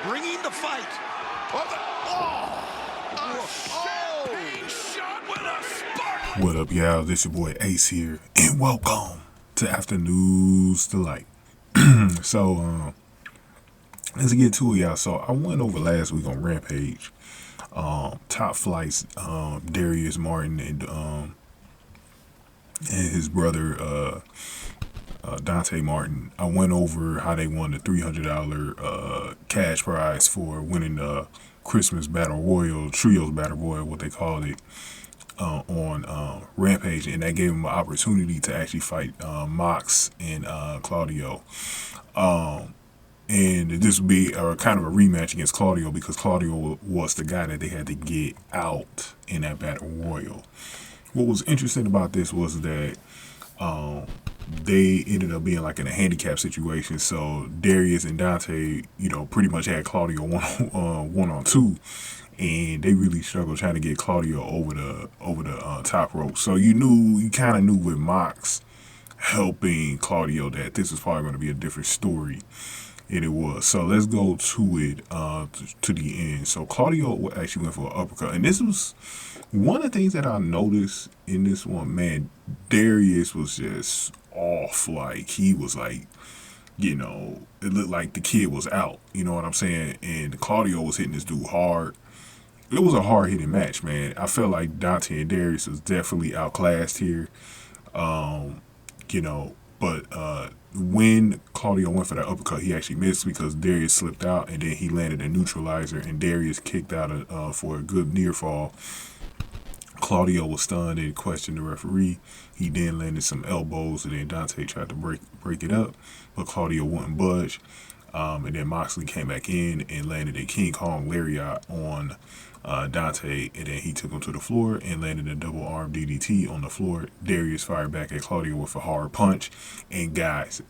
bringing the fight. Champagne shot with a spark. What up, y'all? This your boy Ace here, and welcome to Afternoons Delight. So, let's get to it, y'all. So, I went over last week on Rampage. Top Flight's Darius Martin and his brother Dante Martin. I went over how they won the $300 cash prize for winning the Christmas Battle Royal, Trios Battle Royal, what they called it, on Rampage, and that gave him an opportunity to actually fight Mox and Claudio. And this would be kind of a rematch against Claudio, because Claudio was the guy that they had to get out in that Battle Royal. What was interesting about this was that they ended up being like in a handicap situation. So Darius and Dante, pretty much had Claudio one on two, and they really struggled trying to get Claudio over the top rope. So you kind of knew with Mox helping Claudio that this was probably going to be a different story. And it was. So let's go to it, to the end. So Claudio actually went for an uppercut. And this was one of the things that I noticed in this one. Man, Darius was just off. Like, he was like, it looked like the kid was out. You know what I'm saying? And Claudio was hitting this dude hard. It was a hard-hitting match, man. I felt like Dante and Darius was definitely outclassed here. But when Claudio went for that uppercut, he actually missed because Darius slipped out, and then he landed a neutralizer, and Darius kicked out for a good near fall. Claudio was stunned and questioned the referee. He then landed some elbows, and then Dante tried to break it up, but Claudio wouldn't budge. And then Moxley came back in and landed a King Kong Lariat on Dante, and then he took him to the floor and landed a Double Arm DDT on the floor. Darius fired back at Claudio with a hard punch, and guys,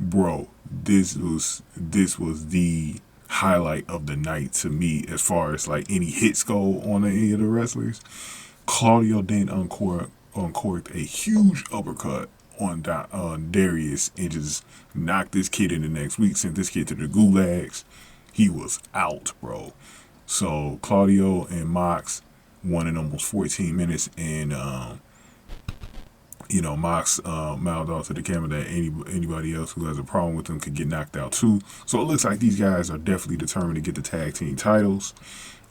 bro, this was the highlight of the night to me as far as like any hits go on any of the wrestlers. Claudio then uncorked a huge uppercut on Darius and just knocked this kid in the next week, sent this kid to the gulags. He was out, bro. So Claudio and Mox won in almost 14 minutes, and Mox mouthed off to the camera that anybody else who has a problem with them could get knocked out too. So it looks like these guys are definitely determined to get the tag team titles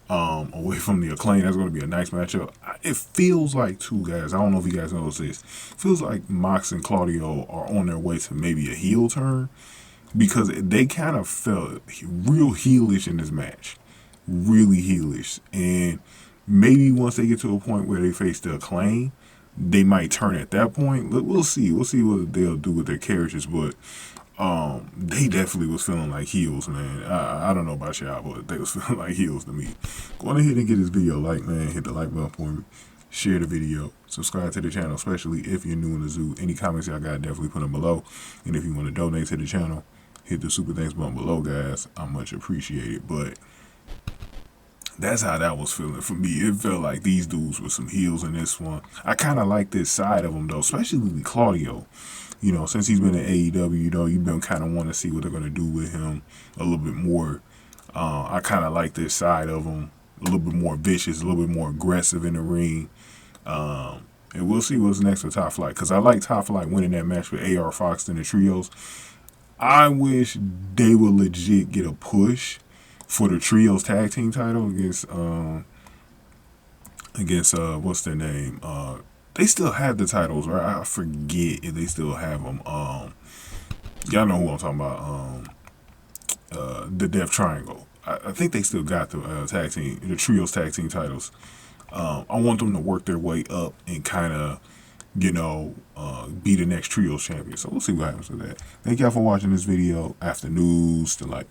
away from the Acclaim. That's going to be a nice matchup. It feels like, too, guys, I don't know if you guys noticed this, feels like Mox and Claudio are on their way to maybe a heel turn, because they kind of felt real heelish in this match. Really heelish. And maybe once they get to a point where they face the Acclaim, they might turn at that point. We'll see. We'll see what they'll do with their characters. But they definitely was feeling like heels, man. I don't know about y'all, but they was feeling like heels to me. Go on ahead and get this video like, man. Hit the like button for me. Share the video. Subscribe to the channel, especially if you're new in the zoo. Any comments y'all got, definitely put them below. And if you want to donate to the channel, hit the super thanks button below, guys. I much appreciate it. But that's how that was feeling for me. It felt like these dudes were some heels in this one. I kind of like this side of them, though, especially with Claudio. Since he's been in AEW, you've been kind of want to see what they're going to do with him a little bit more. I kind of like this side of him, a little bit more vicious, a little bit more aggressive in the ring. And we'll see what's next for Top Flight, because I like Top Flight winning that match with AR Fox and the Trios. I wish they would legit get a push for the Trios tag team title against what's their name? They still have the titles, right? I forget if they still have them. Y'all know who I'm talking about. The Death Triangle. I think they still got the the Trios tag team titles. I want them to work their way up and kind of, be the next Trios champion. So we'll see what happens with that. Thank y'all for watching this video. Afternoons Delight.